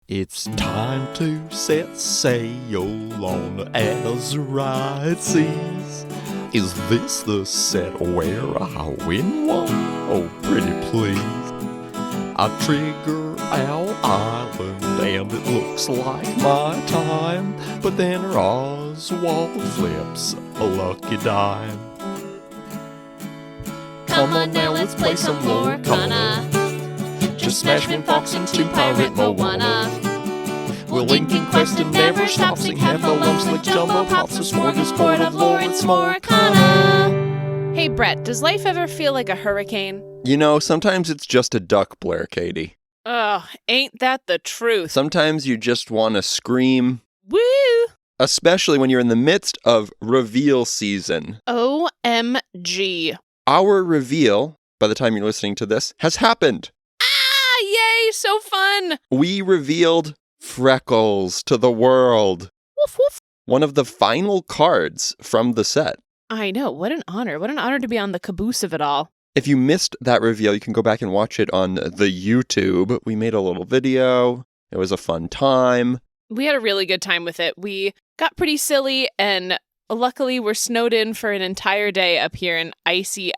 It's time to set sail on Azurite seas. Is this the set where I win one? Oh, pretty please. I trigger our island and it looks like my time, but then Oswald flips a lucky dime. Come on now, let's play some Lorcana. Just smash me fox into pirate Moana. We'll link in quest and never stop. Sing half a lumps like jumbo pops. A smorgasbord of lore, it's Lorcana. Hey Brett, does life ever feel like a hurricane? You know, sometimes it's just a duck blare, Katie. Ugh, ain't that the truth? Sometimes you just want to scream. Woo! Especially when you're in the midst of reveal season. OMG. Our reveal, by the time you're listening to this, has happened. Ah, yay, so fun! We revealed Freckles to the world. Woof woof. One of the final cards from the set. I know, what an honor. What an honor to be on the caboose of it all. If you missed that reveal, you can go back and watch it on the YouTube. We made a little video. It was a fun time. We had a really good time with it. We got pretty silly, and luckily we're snowed in for an entire day up here in icy,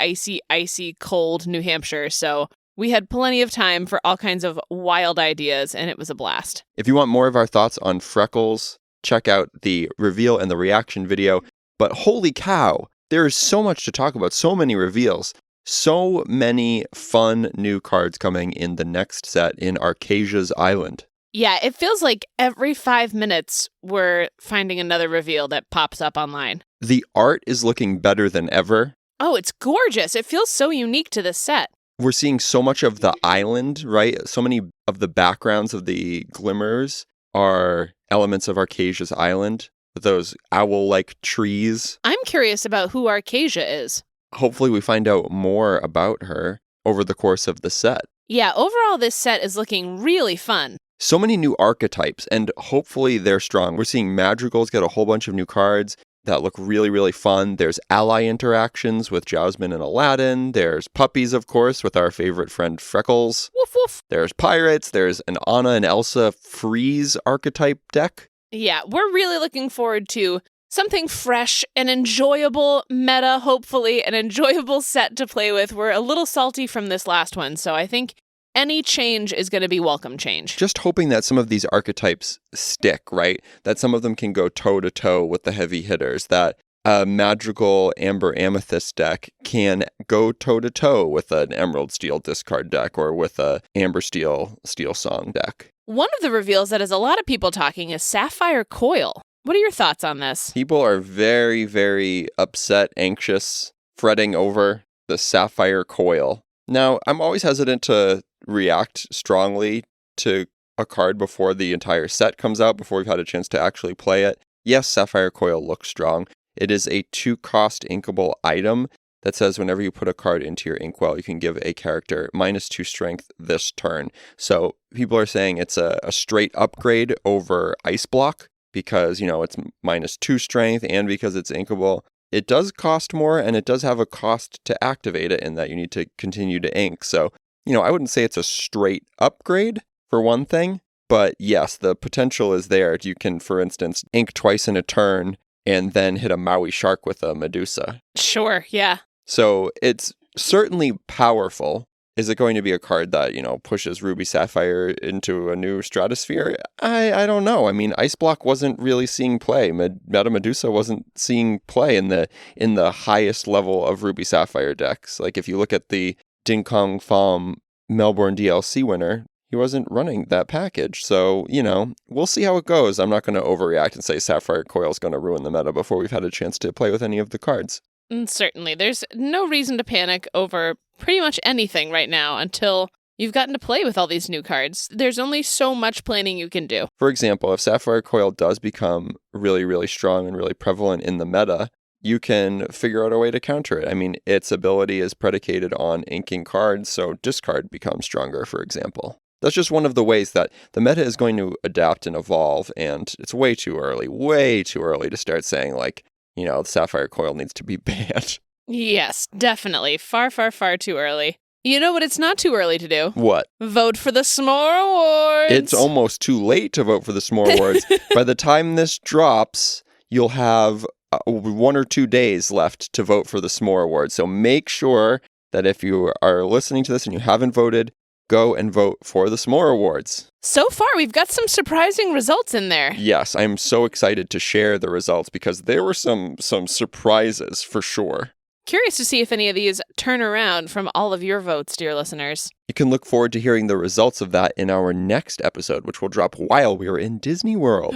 cold New Hampshire. So we had plenty of time for all kinds of wild ideas, and it was a blast. If you want more of our thoughts on Freckles, check out the reveal and the reaction video. But holy cow, there is so much to talk about, so many reveals. So many fun new cards coming in the next set in Arcasia's Island. Yeah, it feels like every 5 minutes we're finding another reveal that pops up online. The art is looking better than ever. Oh, it's gorgeous. It feels so unique to this set. We're seeing so much of the island, right? So many of the backgrounds of the glimmers are elements of Arcasia's Island. Those owl-like trees. I'm curious about who Arcasia is. Hopefully we find out more about her over the course of the set. Yeah, overall this set is looking really fun. So many new archetypes, and hopefully they're strong. We're seeing Madrigals get a whole bunch of new cards that look really, really fun. There's ally interactions with Jasmine and Aladdin. There's puppies, of course, with our favorite friend Freckles. Woof woof. There's pirates. There's an Anna and Elsa freeze archetype deck. Yeah, we're really looking forward to something fresh and enjoyable meta, hopefully, an enjoyable set to play with. We're a little salty from this last one, so I think any change is going to be welcome change. Just hoping that some of these archetypes stick, right? That some of them can go toe-to-toe with the heavy hitters. That a Madrigal Amber Amethyst deck can go toe-to-toe with an Emerald Steel discard deck or with a Amber Steel Song deck. One of the reveals that has a lot of people talking is Sapphire Coil. What are your thoughts on this? People are very, very upset, anxious, fretting over the Sapphire Coil. Now, I'm always hesitant to react strongly to a card before the entire set comes out, before we've had a chance to actually play it. Yes, Sapphire Coil looks strong. It is a 2-cost inkable item that says whenever you put a card into your inkwell, you can give a character -2 strength this turn. So people are saying it's a straight upgrade over Ice Block because, you know, it's -2 strength and because it's inkable. It does cost more, and it does have a cost to activate it in that you need to continue to ink. So, you know, I wouldn't say it's a straight upgrade, for one thing. But yes, the potential is there. You can, for instance, ink twice in a turn and then hit a Maui Shark with a Medusa. Sure, yeah. So it's certainly powerful. Is it going to be a card that, you know, pushes Ruby Sapphire into a new stratosphere? I don't know. I mean, Ice Block wasn't really seeing play. Meta Medusa wasn't seeing play in the highest level of Ruby Sapphire decks. Like if you look at the Ding Kong Fom Melbourne DLC winner, he wasn't running that package. So, you know, we'll see how it goes. I'm not going to overreact and say Sapphire Coil is going to ruin the meta before we've had a chance to play with any of the cards. Certainly. There's no reason to panic over pretty much anything right now until you've gotten to play with all these new cards. There's only so much planning you can do. For example, if Sapphire Coil does become really, really strong and really prevalent in the meta, you can figure out a way to counter it. I mean, its ability is predicated on inking cards, so discard becomes stronger, for example. That's just one of the ways that the meta is going to adapt and evolve, and it's way too early to start saying, like, you know, Sapphire Coil needs to be banned. Yes, definitely. Far, far, far too early. You know what it's not too early to do? What? Vote for the S'more Awards! It's almost too late to vote for the S'more Awards. By the time this drops, you'll have 1 or 2 days left to vote for the S'more Awards. So make sure that if you are listening to this and you haven't voted, go and vote for the S'more Awards. So far, we've got some surprising results in there. Yes, I'm so excited to share the results because there were some surprises for sure. Curious to see if any of these turn around from all of your votes, dear listeners. You can look forward to hearing the results of that in our next episode, which will drop while we are in Disney World.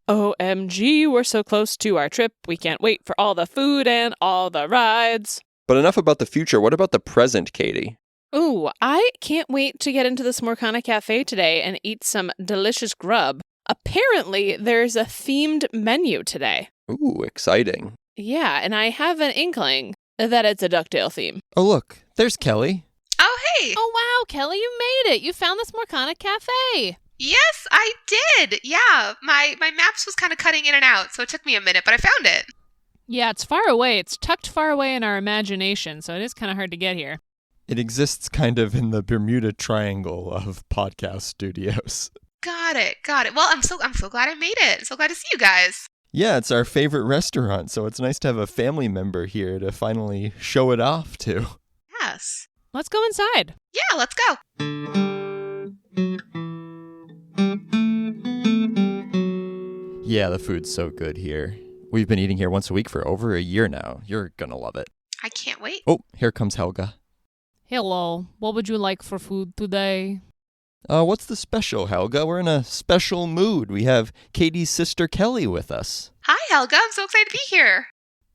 OMG, we're so close to our trip. We can't wait for all the food and all the rides. But enough about the future. What about the present, Katie? Ooh, I can't wait to get into the Lorcana Cafe today and eat some delicious grub. Apparently, there's a themed menu today. Ooh, exciting. Yeah, and I have an inkling that it's a DuckTale theme. Oh, look, there's Kelly. Oh, hey! Oh, wow, Kelly, you made it. You found the Lorcana Cafe. Yes, I did! Yeah, my maps was kind of cutting in and out, so it took me a minute, but I found it. Yeah, it's far away. It's tucked far away in our imagination, so it is kind of hard to get here. It exists kind of in the Bermuda Triangle of podcast studios. Got it. Well, I'm so glad I made it. So glad to see you guys. Yeah, it's our favorite restaurant, so it's nice to have a family member here to finally show it off to. Yes. Let's go inside. Yeah, let's go. Yeah, the food's so good here. We've been eating here once a week for over a year now. You're gonna love it. I can't wait. Oh, here comes Helga. Hello. What would you like for food today? What's the special, Helga? We're in a special mood. We have Katie's sister Kelly with us. Hi, Helga. I'm so excited to be here.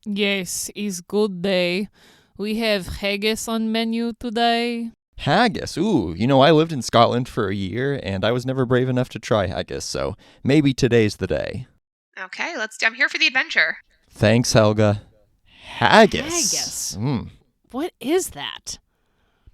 Yes, it's good day. We have haggis on menu today. Haggis. Ooh, I lived in Scotland for a year, and I was never brave enough to try haggis, so maybe today's the day. Okay, I'm here for the adventure. Thanks, Helga. Haggis. Haggis. What is that?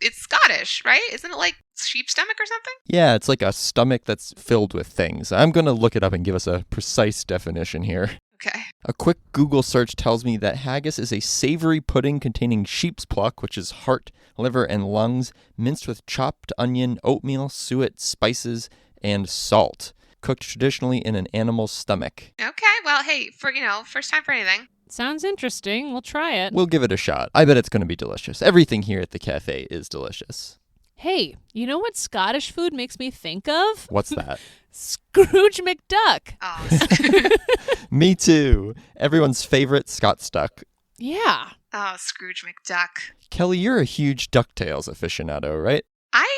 It's Scottish, right? Isn't it like sheep stomach or something? Yeah, it's like a stomach that's filled with things. I'm going to look it up and give us a precise definition here. Okay. A quick Google search tells me that haggis is a savory pudding containing sheep's pluck, which is heart, liver, and lungs, minced with chopped onion, oatmeal, suet, spices, and salt, cooked traditionally in an animal's stomach. Okay, well, hey, first time for anything. Sounds interesting. We'll try it. We'll give it a shot. I bet it's going to be delicious. Everything here at the cafe is delicious. Hey, you know what Scottish food makes me think of? What's that? Scrooge McDuck. Oh, Me too. Everyone's favorite Scott Stuck. Yeah. oh, Scrooge McDuck. Kelly, you're a huge DuckTales aficionado, right? I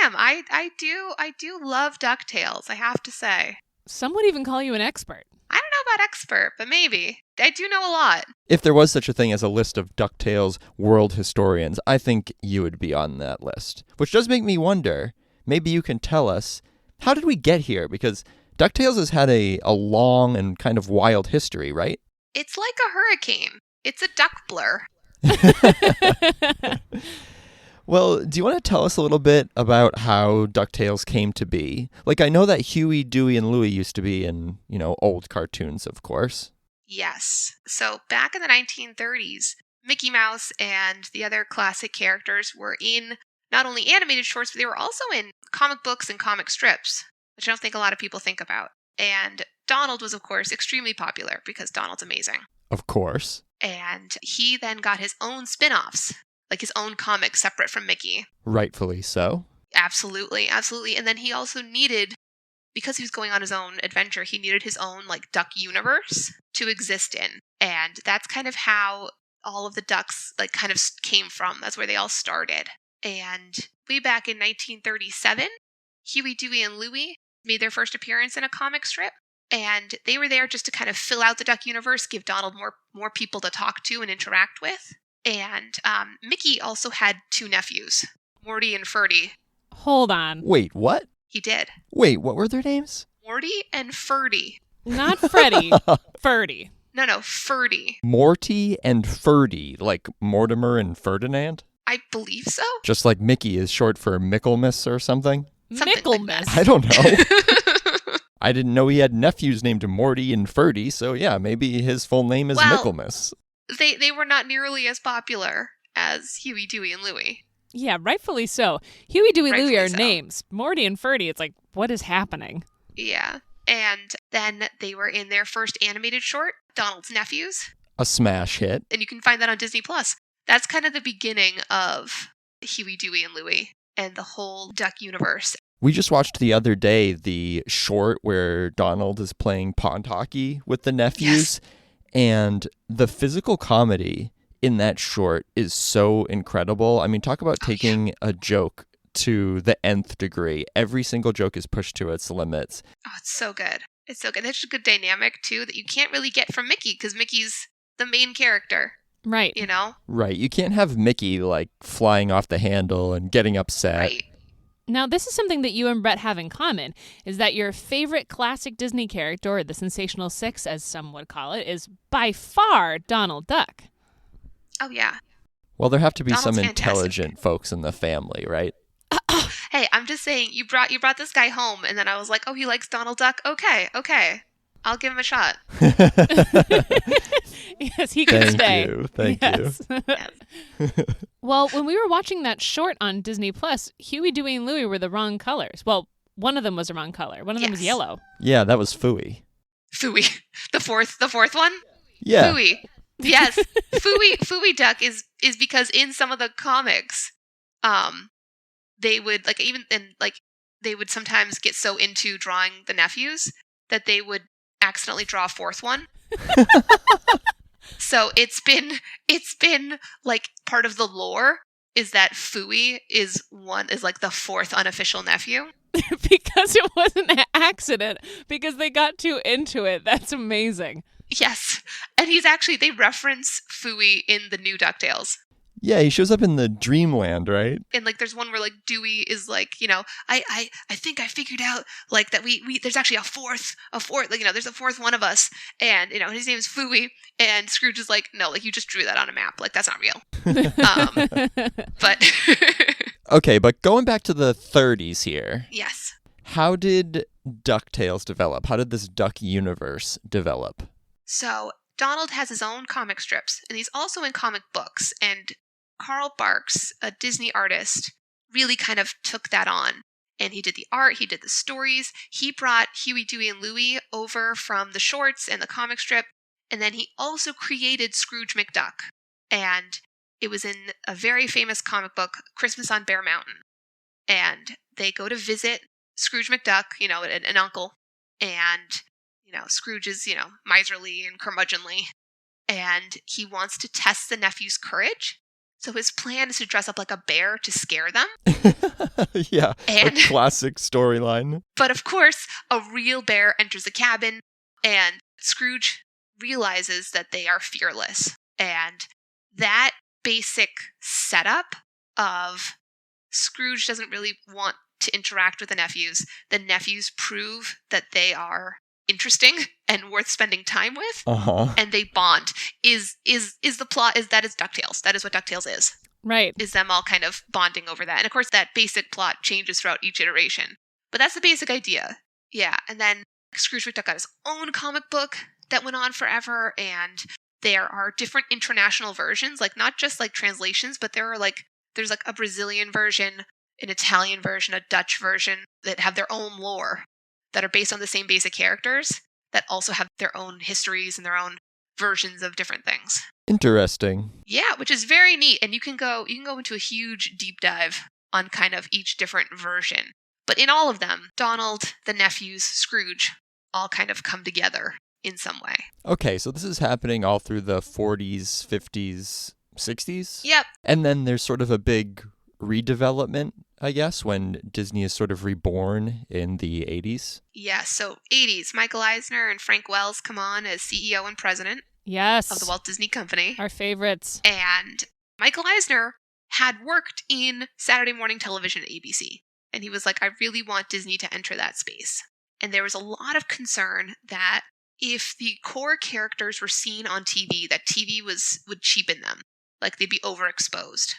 am. I do love DuckTales, I have to say. Some would even call you an expert. I don't know about expert, but maybe. I do know a lot. If there was such a thing as a list of DuckTales world historians, I think you would be on that list. Which does make me wonder, maybe you can tell us, how did we get here? Because DuckTales has had a long and kind of wild history, right? It's like a hurricane. It's a duck blur. Well, do you want to tell us a little bit about how DuckTales came to be? Like, I know that Huey, Dewey, and Louie used to be in, old cartoons, of course. Yes. So back in the 1930s, Mickey Mouse and the other classic characters were in not only animated shorts, but they were also in comic books and comic strips, which I don't think a lot of people think about. And Donald was, of course, extremely popular because Donald's amazing. Of course. And he then got his own spin-offs, like his own comics separate from Mickey. Rightfully so. Absolutely. And then he also needed, because he was going on his own adventure, he needed his own Duck universe to exist in. And that's kind of how all of the ducks kind of came from. That's where they all started. And way back in 1937, Huey, Dewey, and Louie made their first appearance in a comic strip. And they were there just to kind of fill out the duck universe, give Donald more people to talk to and interact with. And Mickey also had 2 nephews, Morty and Ferdy. Hold on. Wait, what? He did. Wait, what were their names? Morty and Ferdy. Not Freddy. Ferdy. No, Ferdy. Morty and Ferdy, like Mortimer and Ferdinand? I believe so. Just like Mickey is short for Michaelmas or something? Something like Michaelmas. that. I don't know. I didn't know he had nephews named Morty and Ferdy, so yeah, maybe his full name is Well, Michaelmas. They were not nearly as popular as Huey, Dewey, and Louie. Yeah, rightfully so. Huey, Dewey, Louie Rightfully are so. names. Morty and Ferdy, it's like, what is happening? Yeah. And then they were in their first animated short, Donald's Nephews. A smash hit. And you can find that on Disney+. That's kind of the beginning of Huey, Dewey, and Louie and the whole Duck universe. We just watched the other day the short where Donald is playing pond hockey with the nephews. Yes. And the physical comedy in that short is so incredible. I mean, talk about taking a joke to the nth degree. Every single joke is pushed to its limits. Oh, it's so good. It's so good. There's a good dynamic, too, that you can't really get from Mickey because Mickey's the main character, Right. you know? Right. You can't have Mickey like flying off the handle and getting upset. Right. Now, this is something that you and Brett have in common, is that your favorite classic Disney character, or the Sensational Six, as some would call it, is by far Donald Duck. Oh, yeah. Well, there have to be Donald's some fantastic. intelligent folks in the family, right? Hey, I'm just saying, you brought this guy home, and then I was like, oh, he likes Donald Duck? Okay. I'll give him a shot. Yes, he can stay. Thank you. Yes. Well, when we were watching that short on Disney Plus, Huey, Dewey, and Louie were the wrong colors. Well, one of them was the wrong color. One of them was Yes. yellow. Yeah, that was Fooey. Fooey. The fourth one? Yeah. Fooey. Yes. Fooey Duck is because in some of the comics, they would they would sometimes get so into drawing the nephews that they would accidentally draw a fourth one. So it's been like part of the lore is that Fooey is like the fourth unofficial nephew. Because it wasn't an accident. Because they got too into it. That's amazing. Yes. And they reference Fooey in the new DuckTales. Yeah, he shows up in the Dreamland, right? And like there's one where like Dewey is like, you know, I think I figured out like that we there's actually a fourth, like, you know, there's a fourth one of us, and you know, his name is Fooey, and Scrooge is like, no, like you just drew that on a map, like that's not real. But Okay, but going back to the 30s here, yes. how did DuckTales develop? How did this Duck universe develop? So Donald has his own comic strips, and he's also in comic books, and Carl Barks, a Disney artist, really kind of took that on. And he did the art, he did the stories. He brought Huey, Dewey, and Louie over from the shorts and the comic strip. And then he also created Scrooge McDuck. And it was in a very famous comic book, Christmas on Bear Mountain. And they go to visit Scrooge McDuck, you know, an uncle. And, you know, Scrooge is, you know, miserly and curmudgeonly. And he wants to test the nephew's courage. So his plan is to dress up like a bear to scare them. Yeah, And a classic storyline. But of course, a real bear enters the cabin, and Scrooge realizes that they are fearless. And that basic setup of Scrooge doesn't really want to interact with the nephews prove that they are interesting and worth spending time with, and they bond. Is the plot is DuckTales. That is what DuckTales is. Right. Is them all kind of bonding over that. And of course that basic plot changes throughout each iteration. But that's the basic idea. Yeah. And then Scrooge McDuck got his own comic book that went on forever, and there are different international versions, like not just like translations, but there's like a Brazilian version, an Italian version, a Dutch version that have their own lore, that are based on the same basic characters, that also have their own histories and their own versions of different things. Interesting. Yeah, which is very neat, and you can go into a huge deep dive on kind of each different version. But in all of them, Donald, the nephews, Scrooge, all kind of come together in some way. Okay, so this is happening all through the 40s, 50s, 60s? Yep. And then there's sort of a big redevelopment, I guess, when Disney is sort of reborn in the 80s. Yeah, so 80s, Michael Eisner and Frank Wells come on as CEO and president Yes. of the Walt Disney Company. Our favorites. And Michael Eisner had worked in Saturday morning television at ABC. And he was like, I really want Disney to enter that space. And there was a lot of concern that if the core characters were seen on TV, that TV would cheapen them. Like they'd be overexposed.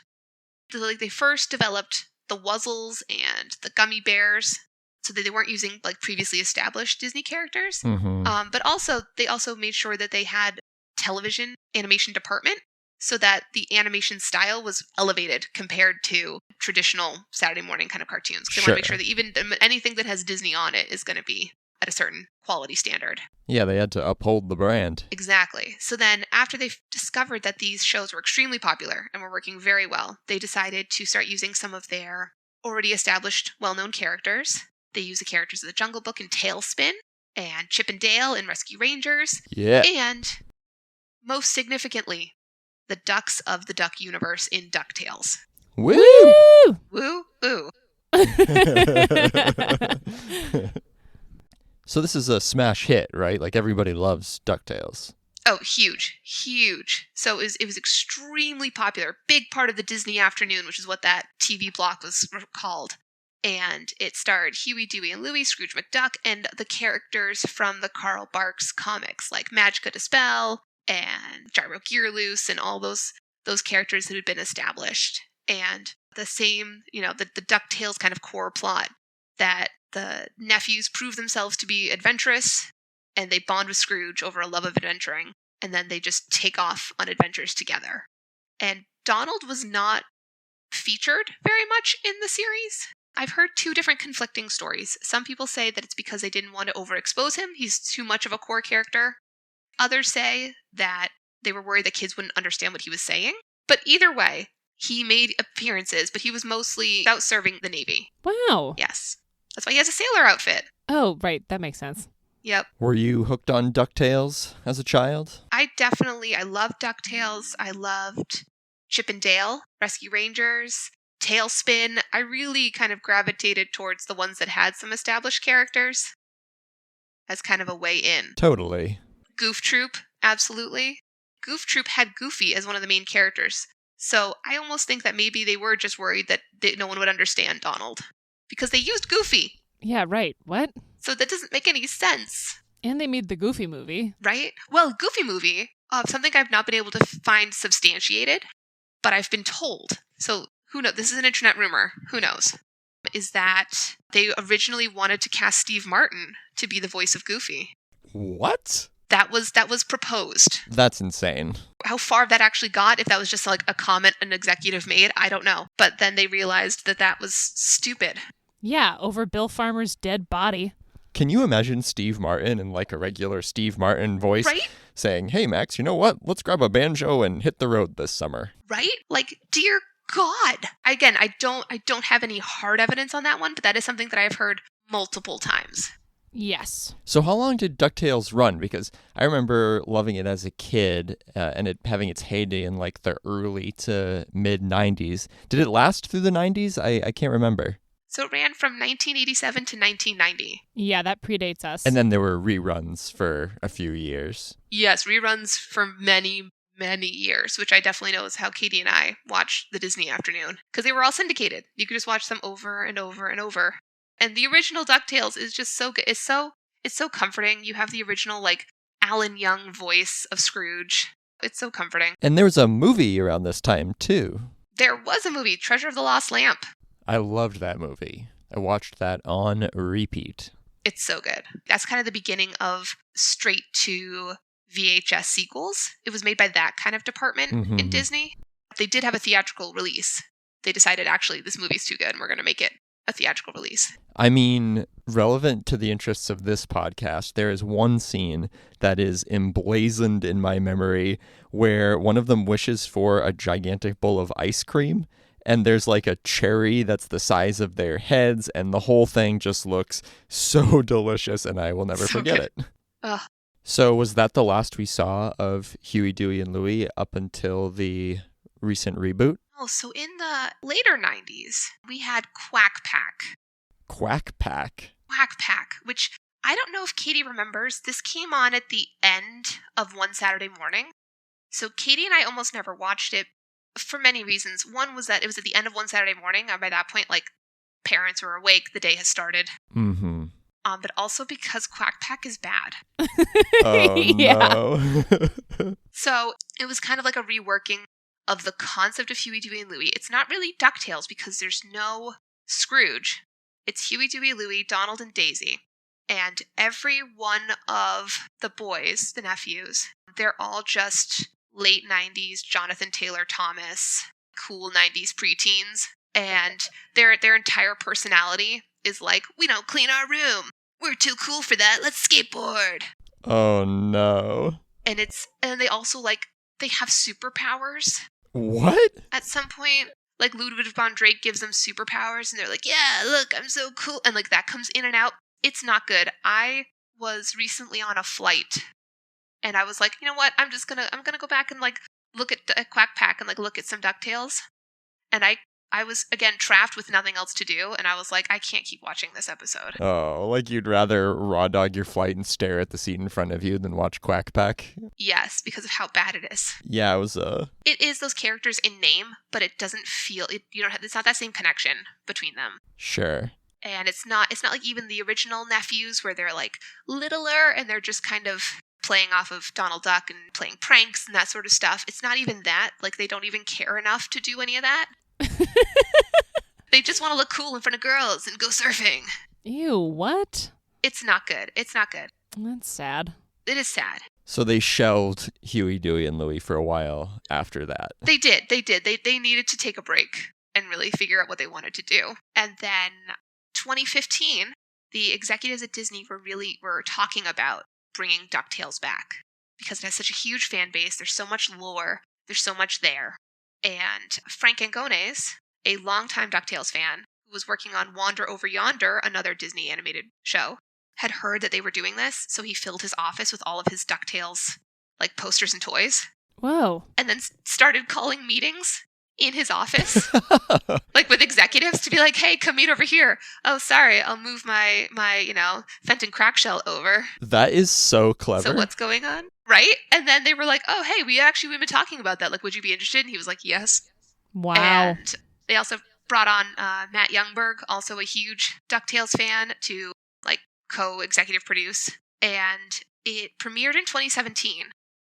So like they first developed the Wuzzles and the Gummy Bears, so that they weren't using like previously established Disney characters. Mm-hmm. But also they also made sure that they had television animation department, so that the animation style was elevated compared to traditional Saturday morning kind of cartoons. They want to make sure that even anything that has Disney on it is going to be at a certain quality standard. Yeah, they had to uphold the brand. Exactly. So then after they discovered that these shows were extremely popular and were working very well, they decided to start using some of their already established, well-known characters. They use the characters of the Jungle Book in Tailspin, and Chip and Dale in Rescue Rangers, Yeah. and most significantly, the ducks of the Duck universe in DuckTales. Woo! Woo! Ooh. So this is a smash hit, right? Like everybody loves DuckTales. Oh, huge, huge. So it was extremely popular. Big part of the Disney afternoon, which is what that TV block was called. And it starred Huey, Dewey, and Louie, Scrooge McDuck, and the characters from the Carl Barks comics, like Magica De Spell and Gyro Gearloose, and all those characters that had been established. And the same, the DuckTales kind of core plot, that the nephews prove themselves to be adventurous, and they bond with Scrooge over a love of adventuring, and then they just take off on adventures together. And Donald was not featured very much in the series. I've heard two different conflicting stories. Some people say that it's because they didn't want to overexpose him. He's too much of a core character. Others say that they were worried that kids wouldn't understand what he was saying. But either way, he made appearances, but he was mostly out serving the Navy. Wow. Yes. That's why he has a sailor outfit. Oh, right. That makes sense. Yep. Were you hooked on DuckTales as a child? I loved DuckTales. I loved Chip and Dale, Rescue Rangers, Tailspin. I really kind of gravitated towards the ones that had some established characters as kind of a way in. Totally. Goof Troop, absolutely. Goof Troop had Goofy as one of the main characters. So I almost think that maybe they were just worried that no one would understand Donald. Because they used Goofy. Yeah, right. What? So that doesn't make any sense. And they made the Goofy movie. Right? Well, Goofy movie, something I've not been able to find substantiated, but I've been told. So who knows? This is an internet rumor. Who knows? Is that they originally wanted to cast Steve Martin to be the voice of Goofy. What? That was proposed. That's insane. How far that actually got, if that was just like a comment an executive made, I don't know. But then they realized that was stupid. Yeah, over Bill Farmer's dead body. Can you imagine Steve Martin in like a regular Steve Martin voice saying, "Hey Max, you know what? Let's grab a banjo and hit the road this summer." Right? Like, dear God. Again, I don't have any hard evidence on that one, but that is something that I've heard multiple times. Yes. So how long did DuckTales run? Because I remember loving it as a kid and it having its heyday in like the early to mid 90s. Did it last through the 90s? I can't remember. So it ran from 1987 to 1990. Yeah, that predates us. And then there were reruns for a few years. Yes, reruns for many, many years, which I definitely know is how Katie and I watched the Disney afternoon. Because they were all syndicated. You could just watch them over and over and over. And the original DuckTales is just so good. It's so comforting. You have the original, like, Alan Young voice of Scrooge. It's so comforting. And there was a movie around this time, too. There was a movie, Treasure of the Lost Lamp. I loved that movie. I watched that on repeat. It's so good. That's kind of the beginning of straight to VHS sequels. It was made by that kind of department in Disney. They did have a theatrical release. They decided, actually, this movie's too good and we're going to make it a theatrical release. I mean, relevant to the interests of this podcast, there is one scene that is emblazoned in my memory where one of them wishes for a gigantic bowl of ice cream, and there's like a cherry that's the size of their heads, and the whole thing just looks so delicious, and I will never forget it. Ugh. So was that the last we saw of Huey, Dewey, and Louie up until the recent reboot? Oh, so in the later 90s, we had Quack Pack. Quack Pack? Quack Pack, which I don't know if Katie remembers. This came on at the end of one Saturday morning. So Katie and I almost never watched it for many reasons. One was that it was at the end of one Saturday morning, and by that point, like, parents were awake, the day has started. Mm-hmm. But also because Quack Pack is bad. Oh, Yeah. no. So it was kind of like a reworking of the concept of Huey, Dewey, and Louie. It's not really DuckTales because there's no Scrooge. It's Huey, Dewey, Louie, Donald, and Daisy. And every one of the boys, the nephews, they're all just late 90s Jonathan Taylor Thomas, cool 90s preteens. And their entire personality is like, we don't clean our room. We're too cool for that. Let's skateboard. Oh no. And they also like, they have superpowers. What? At some point, like Ludwig von Drake gives them superpowers and they're like, yeah, look, I'm so cool. And like that comes in and out. It's not good. I was recently on a flight and I was like, you know what? I'm gonna go back and like look at Quack Pack and like look at some DuckTales. And I was, again, trapped with nothing else to do, and I was like, I can't keep watching this episode. Oh, like you'd rather raw dog your flight and stare at the seat in front of you than watch Quack Pack? Yes, because of how bad it is. Yeah, it was It is those characters in name, but it doesn't feel it's not that same connection between them. Sure. And it's not like even the original nephews where they're like littler and they're just kind of playing off of Donald Duck and playing pranks and that sort of stuff. It's not even that. Like they don't even care enough to do any of that. They just want to look cool in front of girls and go surfing. Ew, what? It's not good. It's not good. That's sad. It is sad. So they shelved Huey, Dewey, and Louie for a while after that. They did. They needed to take a break and really figure out what they wanted to do. And then 2015, the executives at Disney were talking about bringing DuckTales back because it has such a huge fan base. There's so much lore. There's so much there. And Frank Angones, a longtime DuckTales fan who was working on Wander Over Yonder, another Disney animated show, had heard that they were doing this, so he filled his office with all of his DuckTales like posters and toys. Whoa. And then started calling meetings in his office, like with executives to be like, hey, come meet over here. Oh, sorry, I'll move my Fenton crack shell over. That is so clever. So what's going on? Right? And then they were like, oh, hey, we've been talking about that. Like, would you be interested? And he was like, yes. Wow. And they also brought on Matt Youngberg, also a huge DuckTales fan, to like co-executive produce. And it premiered in 2017.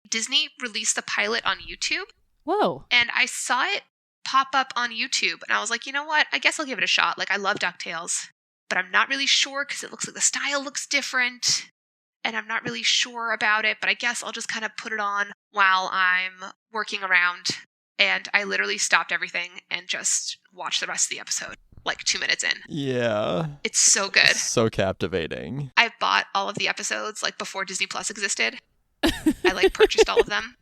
Disney released the pilot on YouTube. Whoa. And I saw it pop up on YouTube. And I was like, you know what? I guess I'll give it a shot. Like, I love DuckTales. But I'm not really sure because it looks like the style looks different. And I'm not really sure about it. But I guess I'll just kind of put it on while I'm working around. And I literally stopped everything and just watched the rest of the episode, like 2 minutes in. Yeah. It's so good. So captivating. I bought all of the episodes like before Disney Plus existed. I like purchased all of them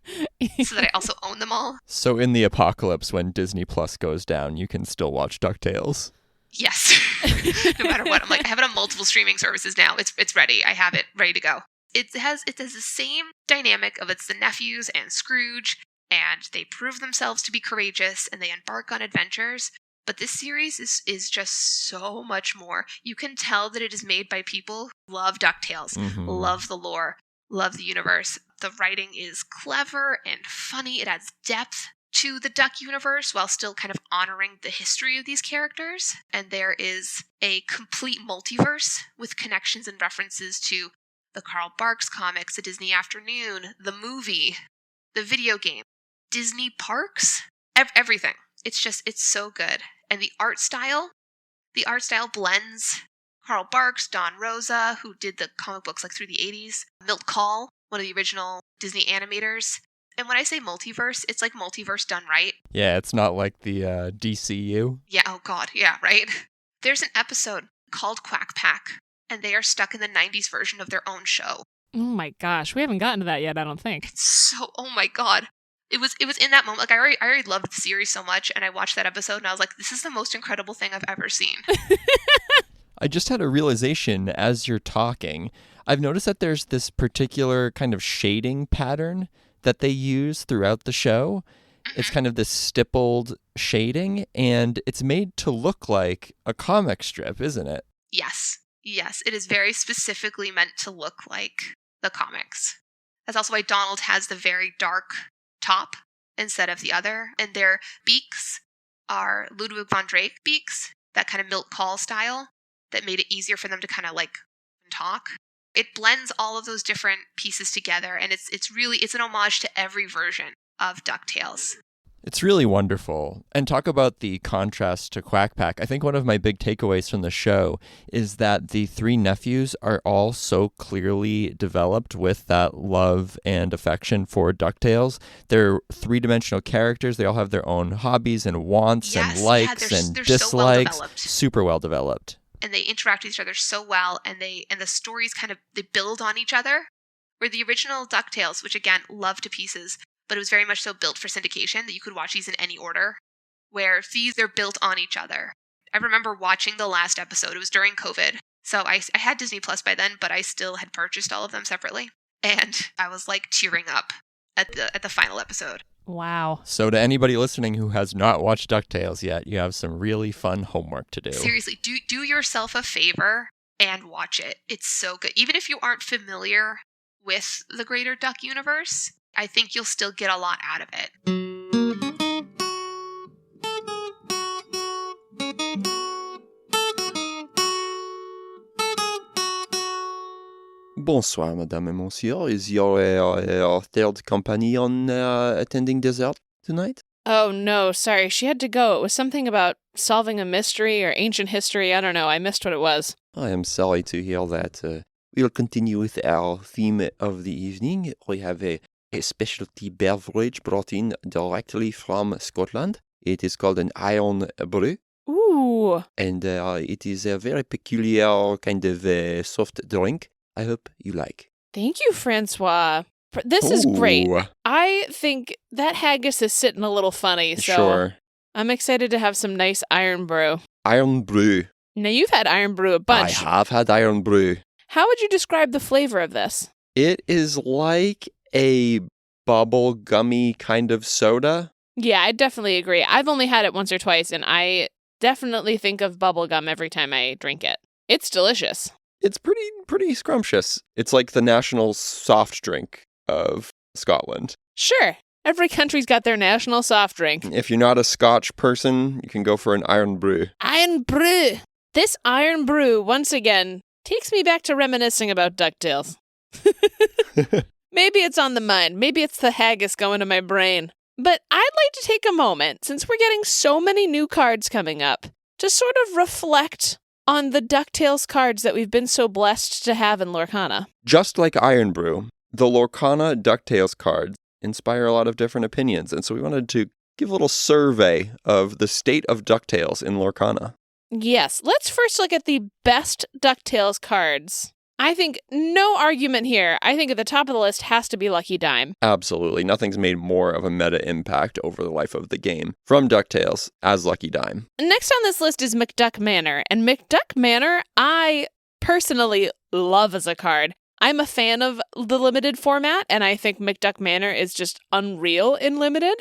so that I also own them all. So in the apocalypse, when Disney Plus goes down, you can still watch DuckTales. Yes. No matter what. I'm like, I have it on multiple streaming services now. It's ready. I have it ready to go. It has the same dynamic of it's the nephews and Scrooge, and they prove themselves to be courageous and they embark on adventures. But this series is just so much more. You can tell that it is made by people who love DuckTales, love the lore, love the universe. The writing is clever and funny. It adds depth to the Duck universe while still kind of honoring the history of these characters. And there is a complete multiverse with connections and references to the Carl Barks comics, the Disney Afternoon, the movie, the video game, Disney parks, everything. It's so good. And the art style blends Carl Barks, Don Rosa, who did the comic books like through the 80s, Milt Kahl, one of the original Disney animators. And when I say multiverse, it's like multiverse done right. Yeah, it's not like the DCU. Yeah, oh god, yeah, right? There's an episode called Quack Pack, and they are stuck in the 90s version of their own show. Oh my gosh, we haven't gotten to that yet, I don't think. It's so, oh my god. It was in that moment, like I already loved the series so much, and I watched that episode and I was like, this is the most incredible thing I've ever seen. I just had a realization as you're talking. I've noticed that there's this particular kind of shading pattern that they use throughout the show. It's kind of this stippled shading, and it's made to look like a comic strip, isn't it? Yes, it is very specifically meant to look like the comics. That's also why Donald has the very dark top instead of the other, and their beaks are Ludwig von Drake beaks, that kind of Milt Kahl style that made it easier for them to kind of like talk. It blends all of those different pieces together, and it's an homage to every version of DuckTales. It's really wonderful. And talk about the contrast to Quack Pack. I think one of my big takeaways from the show is that the three nephews are all so clearly developed with that love and affection for DuckTales. They're three-dimensional characters. They all have their own hobbies and wants and likes and they're dislikes. So well developed. Super well developed. And they interact with each other so well, and the stories they build on each other. Where the original DuckTales, which again, loved to pieces, but it was very much so built for syndication that you could watch these in any order, where these, they're built on each other. I remember watching the last episode. It was during COVID. So I had Disney Plus by then, but I still had purchased all of them separately. And I was like tearing up at the final episode. Wow. So to anybody listening who has not watched DuckTales yet, you have some really fun homework to do. Seriously, do yourself a favor and watch it. It's so good. Even if you aren't familiar with the greater Duck universe, I think you'll still get a lot out of it. Bonsoir, madame et monsieur. Is your third company on attending dessert tonight? Oh, no, sorry. She had to go. It was something about solving a mystery or ancient history. I don't know. I missed what it was. I am sorry to hear that. We'll continue with our theme of the evening. We have a specialty beverage brought in directly from Scotland. It is called an iron brew. Ooh. And it is a very peculiar kind of soft drink. I hope you like. Thank you, Francois. This is great. I think that haggis is sitting a little funny, so Sure. I'm excited to have some nice iron brew. Iron brew. Now, you've had iron brew a bunch. I have had iron brew. How would you describe the flavor of this? It is like a bubble gummy kind of soda. Yeah, I definitely agree. I've only had it once or twice, and I definitely think of bubblegum every time I drink it. It's delicious. It's pretty scrumptious. It's like the national soft drink of Scotland. Sure. Every country's got their national soft drink. If you're not a Scotch person, you can go for an iron brew. Iron brew. This iron brew, once again, takes me back to reminiscing about DuckTales. Maybe it's on the mind. Maybe it's the haggis going to my brain. But I'd like to take a moment, since we're getting so many new cards coming up, to sort of reflect on the DuckTales cards that we've been so blessed to have in Lorcana. Just like Iron Brew, the Lorcana DuckTales cards inspire a lot of different opinions, and so we wanted to give a little survey of the state of DuckTales in Lorcana. Yes, let's first look at the best DuckTales cards. I think no argument here. I think at the top of the list has to be Lucky Dime. Absolutely. Nothing's made more of a meta impact over the life of the game from DuckTales as Lucky Dime. Next on this list is McDuck Manor. And McDuck Manor, I personally love as a card. I'm a fan of the limited format, and I think McDuck Manor is just unreal in limited.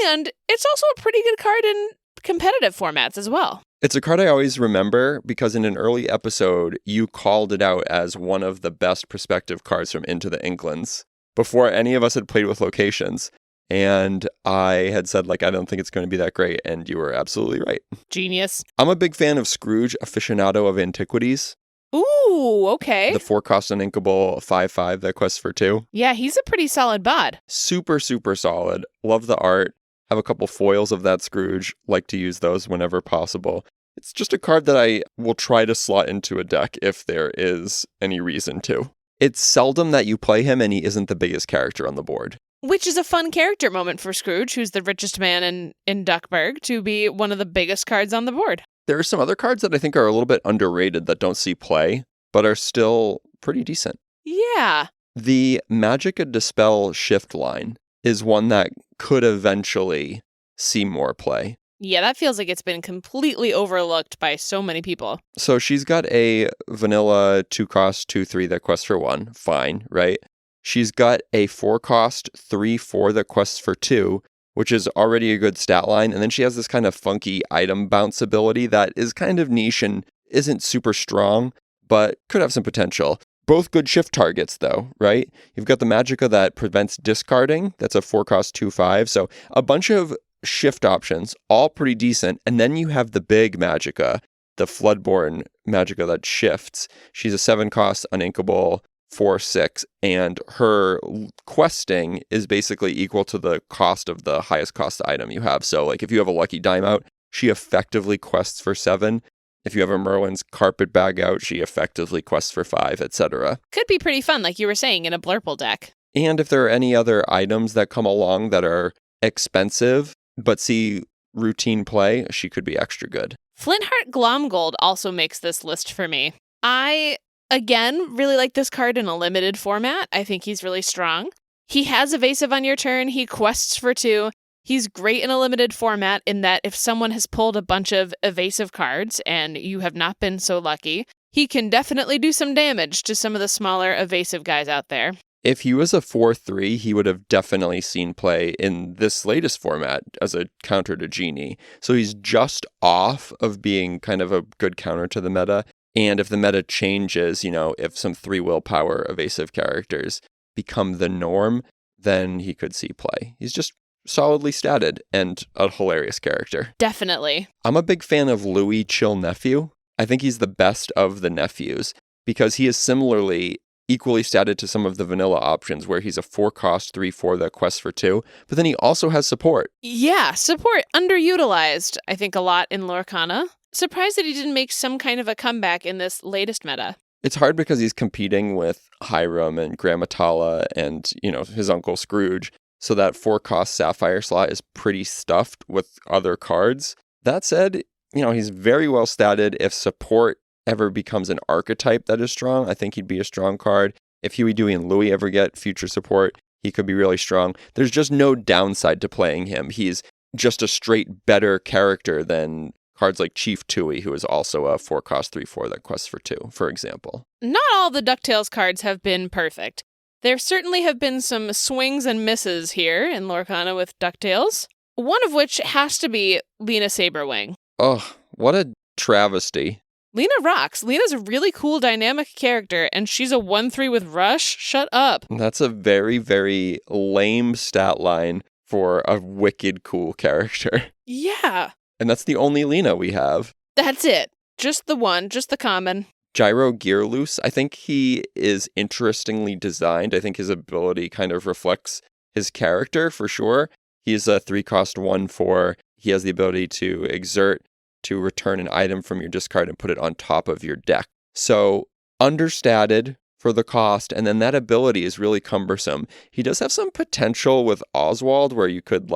And it's also a pretty good card in competitive formats as well. It's a card I always remember because in an early episode, you called it out as one of the best perspective cards from Into the Inklands before any of us had played with locations. And I had said, I don't think it's going to be that great. And you were absolutely right. Genius. I'm a big fan of Scrooge, aficionado of antiquities. Ooh, okay. The 4-cost uninkable 5/5 that quests for 2. Yeah, he's a pretty solid bod. Super, super solid. Love the art. Have a couple foils of that Scrooge. Like to use those whenever possible. It's just a card that I will try to slot into a deck if there is any reason to. It's seldom that you play him and he isn't the biggest character on the board. Which is a fun character moment for Scrooge, who's the richest man in Duckburg, to be one of the biggest cards on the board. There are some other cards that I think are a little bit underrated that don't see play, but are still pretty decent. Yeah. The Magica Dispel shift line is one that could eventually see more play. Yeah, that feels like it's been completely overlooked by so many people. So she's got a vanilla 2-cost 2/3 that quests for 1. Fine, right? She's got a 4-cost 3/4 that quests for 2, which is already a good stat line. And then she has this kind of funky item bounce ability that is kind of niche and isn't super strong, but could have some potential. Both good shift targets, though, right? You've got the Magica that prevents discarding. That's a 4-cost 2/5. So a bunch of shift options, all pretty decent. And then you have the big Magica, the Floodborn Magica that shifts. She's a 7-cost uninkable 4/6, and her questing is basically equal to the cost of the highest cost item you have. So like if you have a lucky dime out, she effectively quests for 7. If you have a Merlin's carpet bag out, she effectively quests for 5, etc. Could be pretty fun, like you were saying, in a Blurple deck. And if there are any other items that come along that are expensive but see routine play, she could be extra good. Flintheart Glomgold also makes this list for me. I, again, really like this card in a limited format. I think he's really strong. He has evasive on your turn. He quests for 2. He's great in a limited format in that if someone has pulled a bunch of evasive cards and you have not been so lucky, he can definitely do some damage to some of the smaller evasive guys out there. If he was a 4/3, he would have definitely seen play in this latest format as a counter to Genie. So he's just off of being kind of a good counter to the meta. And if the meta changes, if some 3 willpower evasive characters become the norm, then he could see play. He's just solidly statted and a hilarious character. Definitely. I'm a big fan of Louis Chill Nephew. I think he's the best of the nephews because he is similarly equally statted to some of the vanilla options where he's a 4-cost 3/4 that quests for 2, but then he also has support. Yeah, support underutilized, I think, a lot in Lorcana. Surprised that he didn't make some kind of a comeback in this latest meta. It's hard because he's competing with Hiram and Grammatala and, his uncle Scrooge. So that 4-cost Sapphire slot is pretty stuffed with other cards. That said, he's very well statted. If support ever becomes an archetype that is strong, I think he'd be a strong card. If Huey, Dewey, and Louie ever get future support, he could be really strong. There's just no downside to playing him. He's just a straight better character than cards like Chief Tui, who is also a 4-cost 3/4 that quests for 2, for example. Not all the DuckTales cards have been perfect. There certainly have been some swings and misses here in Lorcana with DuckTales, one of which has to be Lena Saberwing. Oh, what a travesty. Lena rocks. Lena's a really cool dynamic character, and she's a 1/3 with Rush. Shut up. That's a very, very lame stat line for a wicked cool character. Yeah. And that's the only Lena we have. That's it. Just the one, just the common. Gyro Gearloose, I think he is interestingly designed. I think his ability kind of reflects his character for sure. He's a 3-cost 1/4. He has the ability to exert to return an item from your discard and put it on top of your deck. So understated for the cost, and then that ability is really cumbersome. He does have some potential with Oswald where you could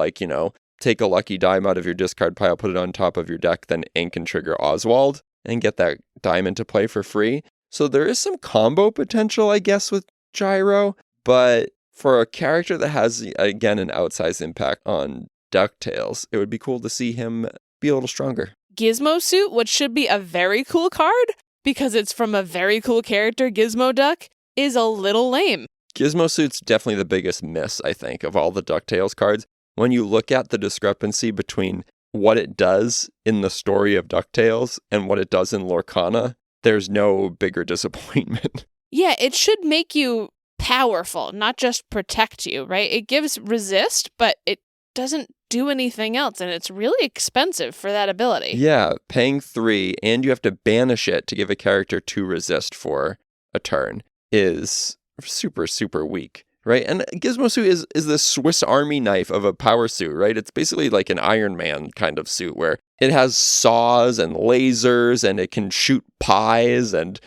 take a lucky dime out of your discard pile, put it on top of your deck, then ink and trigger Oswald and get that dime into play for free. So there is some combo potential, I guess, with Gyro, but for a character that has, again, an outsized impact on DuckTales, it would be cool to see him be a little stronger. Gizmo Suit, which should be a very cool card, because it's from a very cool character, Gizmo Duck, is a little lame. Gizmo Suit's definitely the biggest miss, I think, of all the DuckTales cards. When you look at the discrepancy between what it does in the story of DuckTales and what it does in Lorcana, there's no bigger disappointment. Yeah, it should make you powerful, not just protect you, right? It gives resist, but it doesn't do anything else, and it's really expensive for that ability. Yeah, paying 3, and you have to banish it to give a character 2 resist for a turn is super, super weak. Right? And Gizmo Suit is the Swiss Army knife of a power suit, right? It's basically like an Iron Man kind of suit where it has saws and lasers and it can shoot pies and,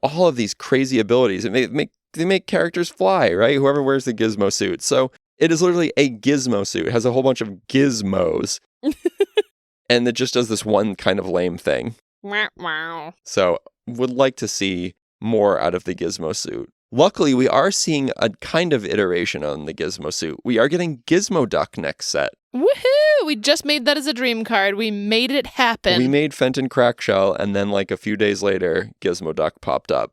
all of these crazy abilities. They make characters fly, right? Whoever wears the Gizmo Suit. So it is literally a Gizmo Suit. It has a whole bunch of gizmos. And it just does this one kind of lame thing. Wow. So would like to see more out of the Gizmo Suit. Luckily, we are seeing a kind of iteration on the Gizmo Suit. We are getting Gizmo Duck next set. Woohoo! We just made that as a dream card. We made it happen. We made Fenton Crackshell, and then a few days later, Gizmo Duck popped up.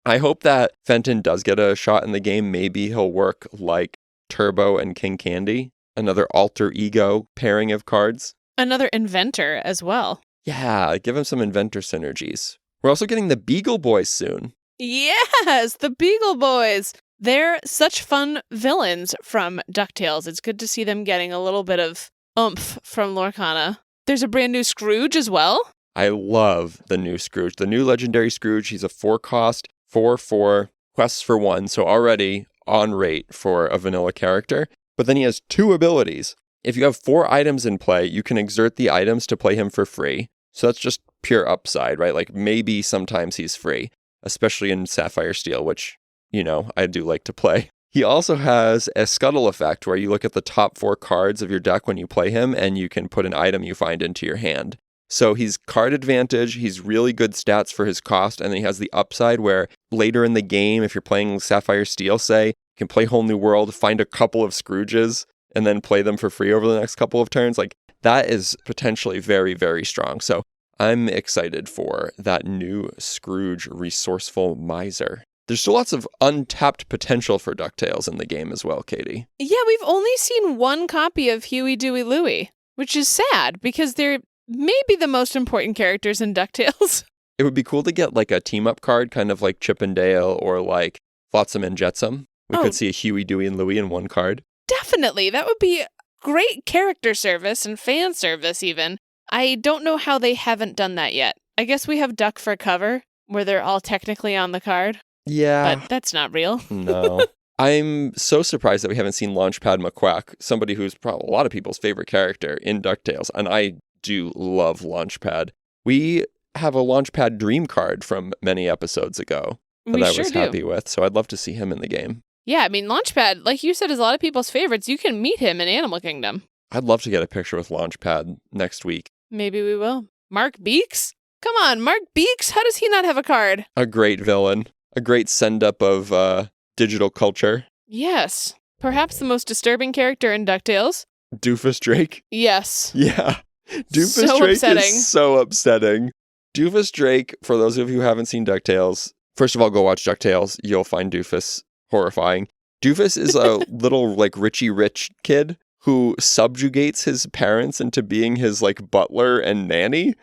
I hope that Fenton does get a shot in the game. Maybe he'll work like Turbo and King Candy, another alter ego pairing of cards. Another inventor as well. Yeah, give him some inventor synergies. We're also getting the Beagle Boys soon. Yes, the Beagle Boys. They're such fun villains from DuckTales. It's good to see them getting a little bit of oomph from Lorcana. There's a brand new Scrooge as well. I love the new Scrooge. The new legendary Scrooge, he's a 4-cost 4 quests for 1, so already on rate for a vanilla character. But then he has 2 abilities. If you have 4 items in play, you can exert the items to play him for free. So that's just pure upside, right? Like maybe sometimes he's free, especially in Sapphire Steel, which, I do like to play. He also has a scuttle effect where you look at the top 4 cards of your deck when you play him, and you can put an item you find into your hand. So he's card advantage, he's really good stats for his cost, and then he has the upside where later in the game, if you're playing Sapphire Steel, say, you can play Whole New World, find a couple of Scrooges, and then play them for free over the next couple of turns. Like, that is potentially very, very strong. So I'm excited for that new Scrooge Resourceful Miser. There's still lots of untapped potential for DuckTales in the game as well, Katie. Yeah, we've only seen 1 copy of Huey, Dewey, Louie, which is sad because they're maybe the most important characters in DuckTales. It would be cool to get like a team-up card, kind of like Chip and Dale or like Flotsam and Jetsam. We could see a Huey, Dewey, and Louie in 1 card. Definitely. That would be great character service and fan service even. I don't know how they haven't done that yet. I guess we have Duck for cover, where they're all technically on the card. Yeah. But that's not real. No. I'm so surprised that we haven't seen Launchpad McQuack, somebody who's probably a lot of people's favorite character in DuckTales. And I do love Launchpad. We have a Launchpad dream card from many episodes ago that I was happy with. So I'd love to see him in the game. Yeah, I mean, Launchpad, like you said, is a lot of people's favorites. You can meet him in Animal Kingdom. I'd love to get a picture with Launchpad next week. Maybe we will. Mark Beeks? Come on, Mark Beeks? How does he not have a card? A great villain. A great send-up of digital culture. Yes. Perhaps the most disturbing character in DuckTales. Doofus Drake? Yes. Yeah. Doofus So Drake upsetting. is so upsetting. Doofus Drake, for those of you who haven't seen DuckTales, first of all, go watch DuckTales. You'll find Doofus horrifying. Doofus is a little, like, Richie Rich kid who subjugates his parents into being his, like, butler and nanny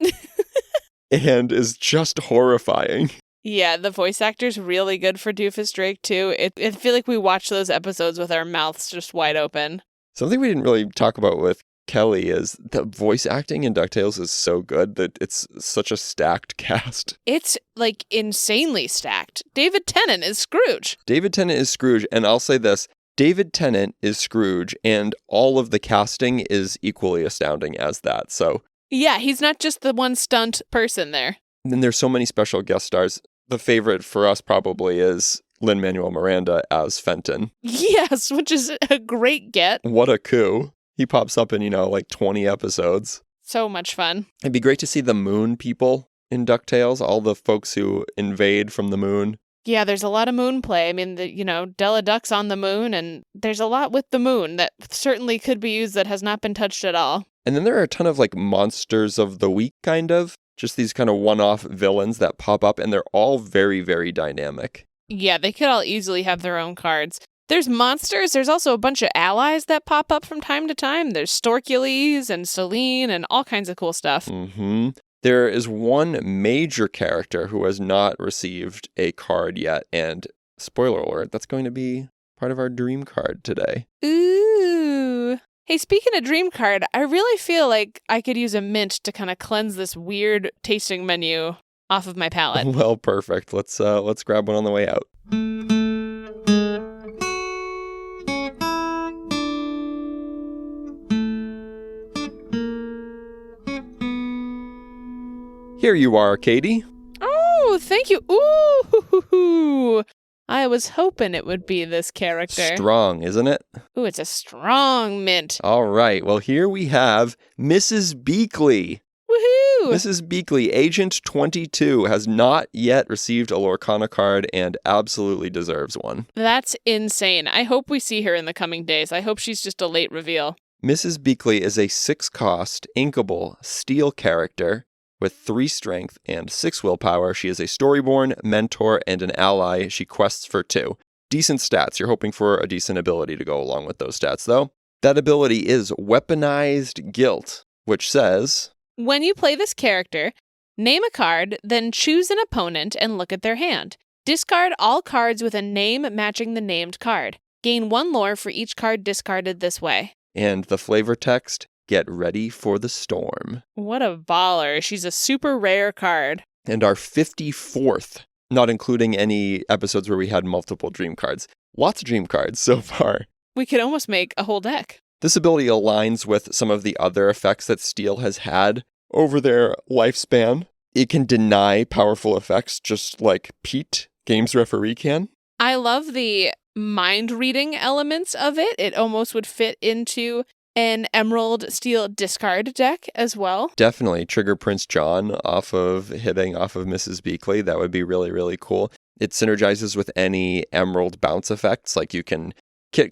and is just horrifying. Yeah, the voice actor's really good for Doofus Drake, too. I feel like we watch those episodes with our mouths just wide open. Something we didn't really talk about with Kelly is the voice acting in DuckTales is so good that it's such a stacked cast. It's, like, insanely stacked. David Tennant is Scrooge. David Tennant is Scrooge, and I'll say this. David Tennant is Scrooge, and all of the casting is equally astounding as that, so... Yeah, he's not just the one stunt person there. And then there's so many special guest stars. The favorite for us probably is Lin-Manuel Miranda as Fenton. Yes, which is a great get. What a coup. He pops up in, like 20 episodes. So much fun. It'd be great to see the moon people in DuckTales, all the folks who invade from the moon. Yeah, there's a lot of moon play. I mean, Della Duck's on the moon, and there's a lot with the moon that certainly could be used that has not been touched at all. And then there are a ton of, like, monsters of the week, kind of. Just these kind of one-off villains that pop up, and they're all very, very dynamic. Yeah, they could all easily have their own cards. There's monsters. There's also a bunch of allies that pop up from time to time. There's Storkules and Celine and all kinds of cool stuff. Mm-hmm. There is one major character who has not received a card yet, and spoiler alert, that's going to be part of our dream card today. Ooh. Hey, speaking of dream card, I really feel like I could use a mint to kind of cleanse this weird tasting menu off of my palate. Well, perfect. Let's grab one on the way out. Here you are, Katie. Oh, thank you. Ooh. I was hoping it would be this character. Strong, isn't it? Ooh, it's a strong mint. All right. Well, here we have Mrs. Beakley. Woohoo! Mrs. Beakley, Agent 22, has not yet received a Lorcana card and absolutely deserves one. That's insane. I hope we see her in the coming days. I hope she's just a late reveal. Mrs. Beakley is a 6-cost, inkable, steel character with 3 strength and 6 willpower. She is a storyborn, mentor, and an ally. She quests for 2. Decent stats. You're hoping for a decent ability to go along with those stats, though. That ability is Weaponized Guilt, which says... When you play this character, name a card, then choose an opponent and look at their hand. Discard all cards with a name matching the named card. Gain 1 lore for each card discarded this way. And the flavor text... Get ready for the storm. What a baller. She's a super rare card. And our 54th not including any episodes where we had multiple dream cards. Lots of dream cards so far. We could almost make a whole deck. This ability aligns with some of the other effects that Steel has had over their lifespan. It can deny powerful effects just like Pete, Games Referee, can. I love the mind reading elements of it. It almost would fit into an Emerald Steel discard deck as well. Definitely trigger Prince John hitting off of Mrs. Beakley. That would be really, really cool. It synergizes with any Emerald bounce effects, like you can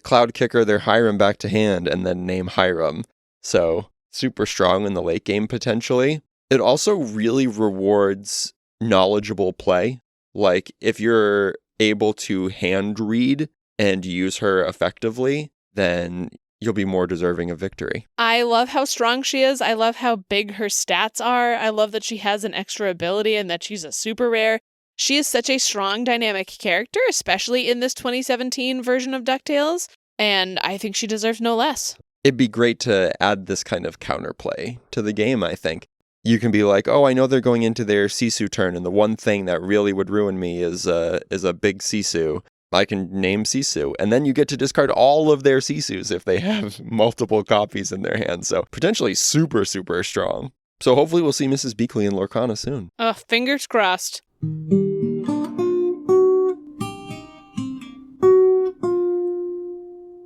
Cloud Kicker their Hiram back to hand and then name Hiram. So super strong in the late game potentially. It also really rewards knowledgeable play. Like if you're able to hand read and use her effectively, then you'll be more deserving of victory. I love how strong she is. I love how big her stats are. I love that she has an extra ability and that she's a super rare. She is such a strong, dynamic character, especially in this 2017 version of DuckTales, and I think she deserves no less. It'd be great to add this kind of counterplay to the game, I think. You can be like, oh, I know they're going into their Sisu turn, and the one thing that really would ruin me is a big Sisu. I can name Sisu, and then you get to discard all of their Sisus if they have multiple copies in their hands. So potentially super, super strong. So hopefully we'll see Mrs. Beakley and Lorcana soon. Fingers crossed.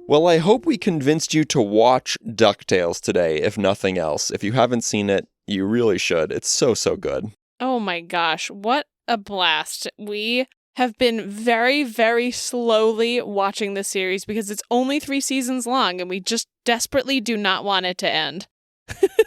Well, I hope we convinced you to watch DuckTales today, if nothing else. If you haven't seen it, you really should. It's so, so good. Oh my gosh, what a blast. We have been very, very slowly watching this series because it's only 3 seasons long and we just desperately do not want it to end.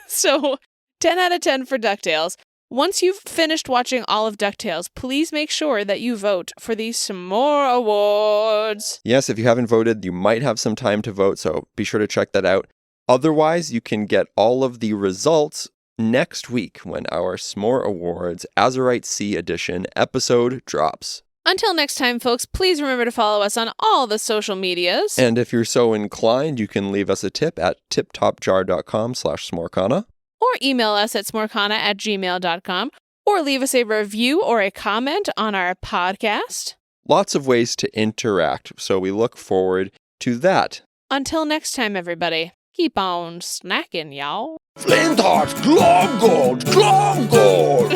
So, 10 out of 10 for DuckTales. Once you've finished watching all of DuckTales, please make sure that you vote for the S'more Awards. Yes, if you haven't voted, you might have some time to vote, so be sure to check that out. Otherwise, you can get all of the results next week when our S'more Awards Azurite Sea Edition episode drops. Until next time, folks, please remember to follow us on all the social medias. And if you're so inclined, you can leave us a tip at tiptopjar.com/smorkana. Or email us at smorkana@gmail.com. Or leave us a review or a comment on our podcast. Lots of ways to interact, so we look forward to that. Until next time, everybody, keep on snacking, y'all. Flint Hearts, Glom Gold, Glom Gold!